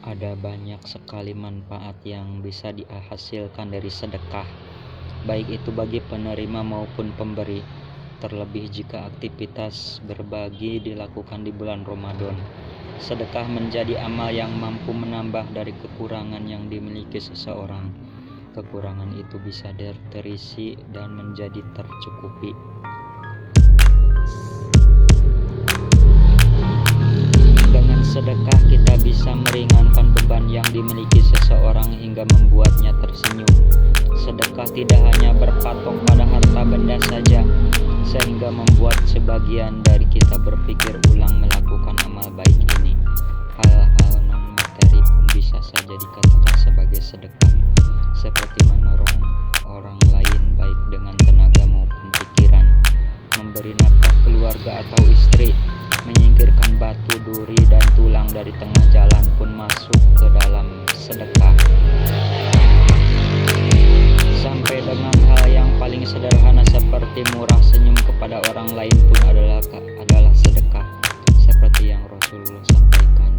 Ada banyak sekali manfaat yang bisa dihasilkan dari sedekah, baik itu bagi penerima maupun pemberi. Terlebih jika aktivitas berbagi dilakukan di bulan Ramadan. Sedekah menjadi amal yang mampu menambah dari kekurangan yang dimiliki seseorang. Kekurangan itu bisa terisi dan menjadi tercukupi. Dengan sedekah kita bisa meringankan beban yang dimiliki seseorang hingga membuatnya tersenyum. Sedekah tidak hanya berpatok pada harta benda saja, sehingga membuat sebagian dari kita berpikir ulang melakukan amal baik ini. Hal-hal non-materi pun bisa saja dikatakan sebagai sedekah, seperti menolong orang lain baik dengan tenaga maupun pikiran, memberi nafkah keluarga atau istri, menyingkirkan batu, duri, dan tulang dari tengah jalan pun masuk ke dalam sedekah. Sampai dengan hal yang paling sederhana seperti murah senyum kepada orang lain pun adalah sedekah. Seperti yang Rasulullah sampaikan,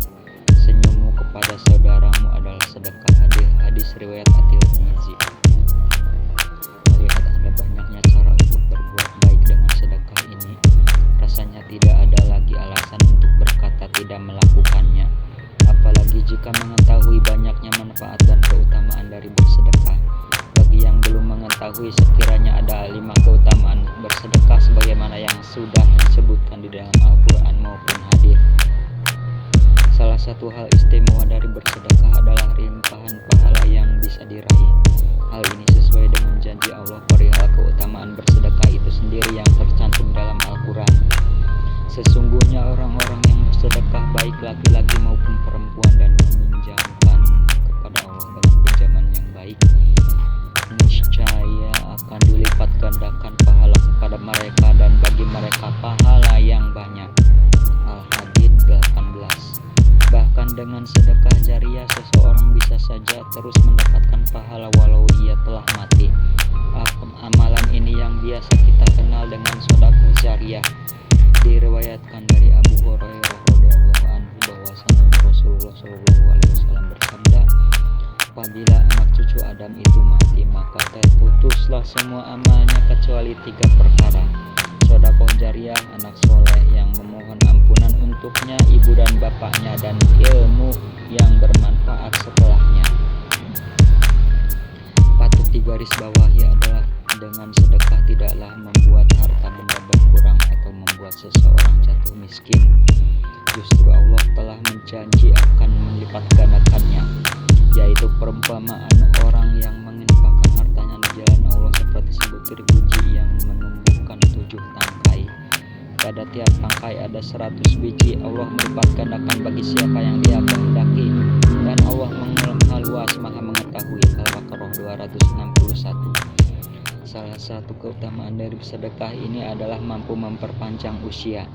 senyummu kepada saudaramu adalah sedekah. Hadis riwayat At-Tirmidzi. Melihat ada banyaknya cara untuk berbuat baik dengan sedekah ini, rasanya tidak ada lagi alasan untuk berkata tidak melakukannya. Apalagi jika mengetahui banyaknya manfaat dan keutamaan dari bersedekah. Bagi yang belum mengetahui, sekiranya ada 5 keutamaan bersedekah sebagaimana yang sudah disebutkan di dalam Al-Quran maupun hadis. Salah satu hal istimewa dari bersedekah adalah limpahan pahala yang bisa diraih. Hal ini sesuai dengan janji Allah perihal keutamaan bersedekah itu sendiri yang tercantum dalam Al-Quran. Sesungguhnya orang-orang yang bersedekah baik laki-laki maupun perempuan dan meminjamkan kepada Allah dengan pinjaman yang baik, niscaya akan dilipat gandakan pahala kepada mereka dan bagi mereka pahala yang banyak. Al-Hadid 18. Bahkan dengan sedekah jariah seseorang bisa saja terus mendapatkan pahala walau ia telah mati. Amalan ini yang biasa kita kenal dengan sedekah jariah diriwayatkan dari Abu Hurairah radhiyallahu anhu bahwasanya Rasulullah SAW bersabda, apabila anak cucu Adam itu mati, maka terputuslah semua amalnya kecuali 3 perkara: sedekah jariah, anak soleh yang memohon ampunan untuknya, ibu dan bapaknya, dan ilmu yang bermanfaat setelahnya. Patut digarisbawahi adalah dengan sedekah tidaklah membuat harta benda berkurang atau membuat seseorang jatuh miskin. Justru Allah telah menjanji akan melipat gandakannya, yaitu perumpamaan orang yang menginfakkan hartanya di jalan Allah seperti sebutir biji yang menumbuhkan 7 tangkai. Pada tiap tangkai ada 100 biji. Allah melipat gandakan bagi siapa yang Dia kehendaki, dan Allah Maha Luas, Maha Mengetahui. Al-Baqarah 261. Salah satu keutamaan dari sedekah ini adalah mampu memperpanjang usia.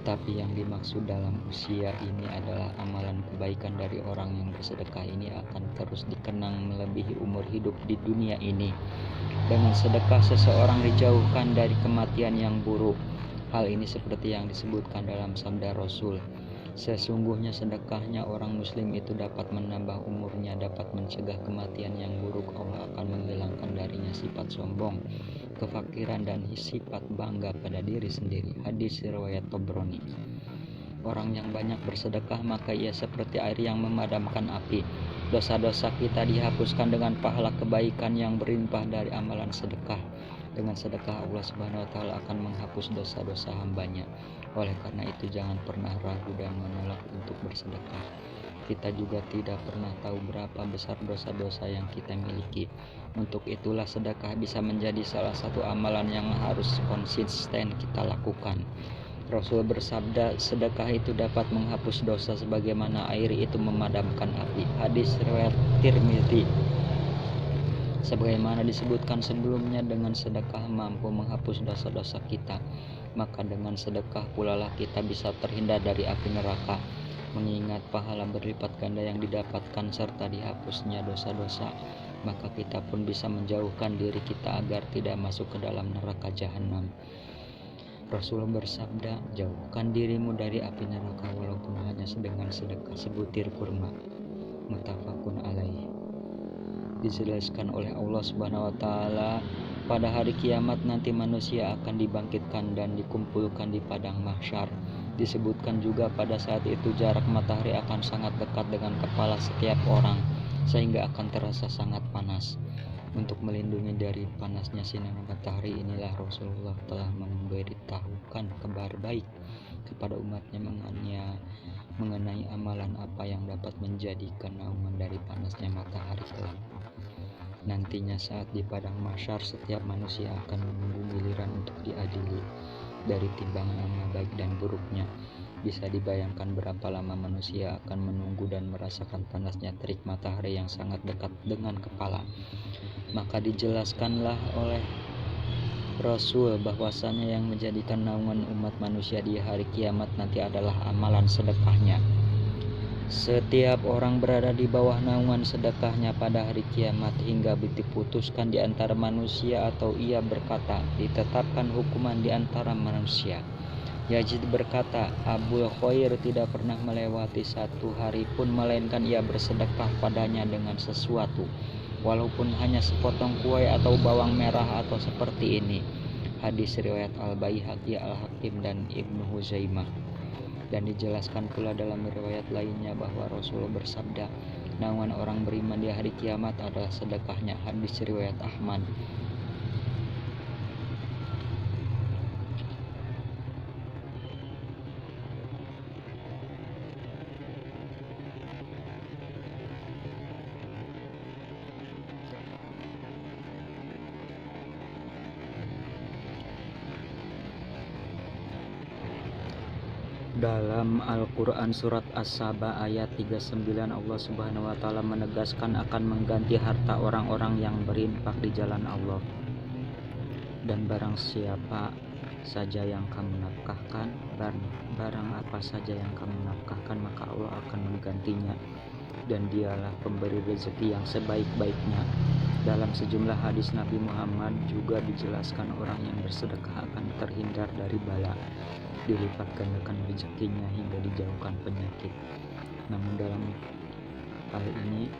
Tapi yang dimaksud dalam usia ini adalah amalan kebaikan dari orang yang bersedekah ini akan terus dikenang melebihi umur hidup di dunia ini. Dengan sedekah seseorang dijauhkan dari kematian yang buruk. Hal ini seperti yang disebutkan dalam sabda Rasul, sesungguhnya sedekahnya orang muslim itu dapat menambah umurnya, dapat mencegah kematian yang buruk. Allah akan menghilangkan darinya sifat sombong, kefakiran, dan sifat bangga pada diri sendiri. Hadis riwayat Tabrani. Orang yang banyak bersedekah maka ia seperti air yang memadamkan api. Dosa-dosa kita dihapuskan dengan pahala kebaikan yang berlimpah dari amalan sedekah. Dengan sedekah Allah Subhanahu wa Ta'ala akan menghapus dosa-dosa hambanya. Oleh karena itu jangan pernah ragu dan menolak untuk bersedekah. Kita juga tidak pernah tahu berapa besar dosa-dosa yang kita miliki. Untuk itulah sedekah bisa menjadi salah satu amalan yang harus konsisten kita lakukan. Rasul bersabda, sedekah itu dapat menghapus dosa sebagaimana air itu memadamkan api. Hadis riwayat Tirmidzi. Sebagaimana disebutkan sebelumnya, dengan sedekah mampu menghapus dosa-dosa kita. Maka dengan sedekah pula lah kita bisa terhindar dari api neraka. Mengingat pahala berlipat ganda yang didapatkan serta dihapusnya dosa-dosa, maka kita pun bisa menjauhkan diri kita agar tidak masuk ke dalam neraka jahanam. Rasul bersabda, jauhkan dirimu dari api neraka walaupun hanya dengan sedekah sebutir kurma. Muttafaqun alaih. Dijelaskan oleh Allah Subhanahu wa taala, pada hari kiamat nanti manusia akan dibangkitkan dan dikumpulkan di padang mahsyar. Disebutkan juga pada saat itu jarak matahari akan sangat dekat dengan kepala setiap orang, sehingga akan terasa sangat panas. Untuk melindungi dari panasnya sinar matahari inilah Rasulullah telah memberitahukan kabar baik kepada umatnya mengenai amalan apa yang dapat menjadikan naungan dari panasnya matahari kelak. Nantinya saat di padang mahsyar setiap manusia akan menunggu giliran untuk diadili dari timbangan amal baik dan buruknya. Bisa dibayangkan berapa lama manusia akan menunggu dan merasakan panasnya terik matahari yang sangat dekat dengan kepala. Maka dijelaskanlah oleh Rasul bahwasannya yang menjadikan naungan umat manusia di hari kiamat nanti adalah amalan sedekahnya. Setiap orang berada di bawah naungan sedekahnya pada hari kiamat hingga diputuskan di antara manusia, atau ia berkata, ditetapkan hukuman di antara manusia. Yazid berkata, Abul Khair tidak pernah melewati satu hari pun melainkan ia bersedekah padanya dengan sesuatu, walaupun hanya sepotong kue atau bawang merah atau seperti ini. Hadis riwayat Al-Baihaqi, Al-Hakim dan Ibnu Huzaimah. Dan dijelaskan pula dalam riwayat lainnya bahwa Rasulullah bersabda, naungan orang beriman di hari kiamat adalah sedekahnya. Hadis riwayat Ahmad. Dalam Al-Quran surat As-Saba ayat 39 Allah Subhanahu wa taala menegaskan akan mengganti harta orang-orang yang berinfak di jalan Allah. Dan barang siapa saja yang kamu nafkahkan, barang apa saja yang kamu nafkahkan, maka Allah akan menggantinya, dan dialah pemberi rezeki yang sebaik-baiknya. Dalam sejumlah hadis Nabi Muhammad juga dijelaskan orang yang bersedekah akan terhindar dari bala, dilipat gandakan rezekinya hingga dijauhkan penyakit. Namun dalam hal ini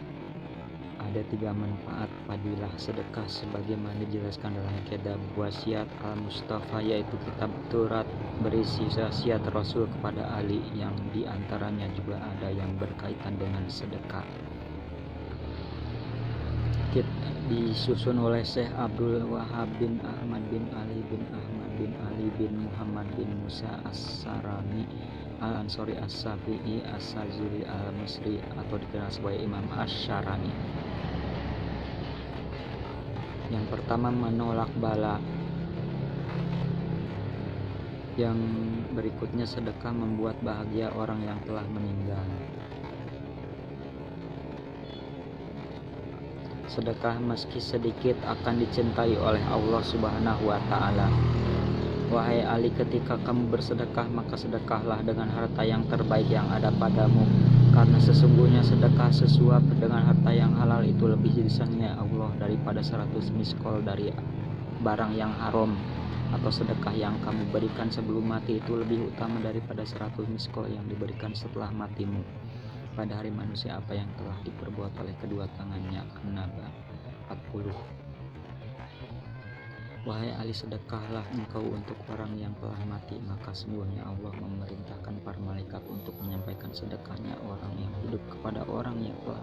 ada 3 manfaat fadilah sedekah sebagaimana dijelaskan dalam kitab Wasiat Al-Mustafa, yaitu kitab Turat berisi wasiat Rasul kepada Ali, yang diantaranya juga ada yang berkaitan dengan sedekah. Disusun oleh Syekh Abdul Wahab bin Ahmad bin Ali bin Ahmad bin Ali bin Muhammad bin Musa As-Sarani Al-Ansori As-Safi'i As-Sazuli Al-Misri, atau dikenal sebagai Imam Asy-Syarani. Yang pertama, menolak bala. Yang berikutnya, sedekah membuat bahagia orang yang telah meninggal. Sedekah meski sedikit akan dicintai oleh Allah Subhanahu wa taala. Wahai Ali, ketika kamu bersedekah, maka sedekahlah dengan harta yang terbaik yang ada padamu, karena sesungguhnya sedekah sesuap dengan harta yang halal itu lebih disenangi Allah daripada 100 miskol dari barang yang haram. Atau sedekah yang kamu berikan sebelum mati itu lebih utama daripada 100 miskol yang diberikan setelah matimu. Pada hari manusia apa yang telah diperbuat oleh kedua tangannya. An-Naba 40. Wahai Ali, sedekahlah engkau untuk orang yang telah mati, maka sesungguhnya Allah memerintahkan para malaikat untuk menyampaikan sedekahnya orang yang hidup kepada orang yang telah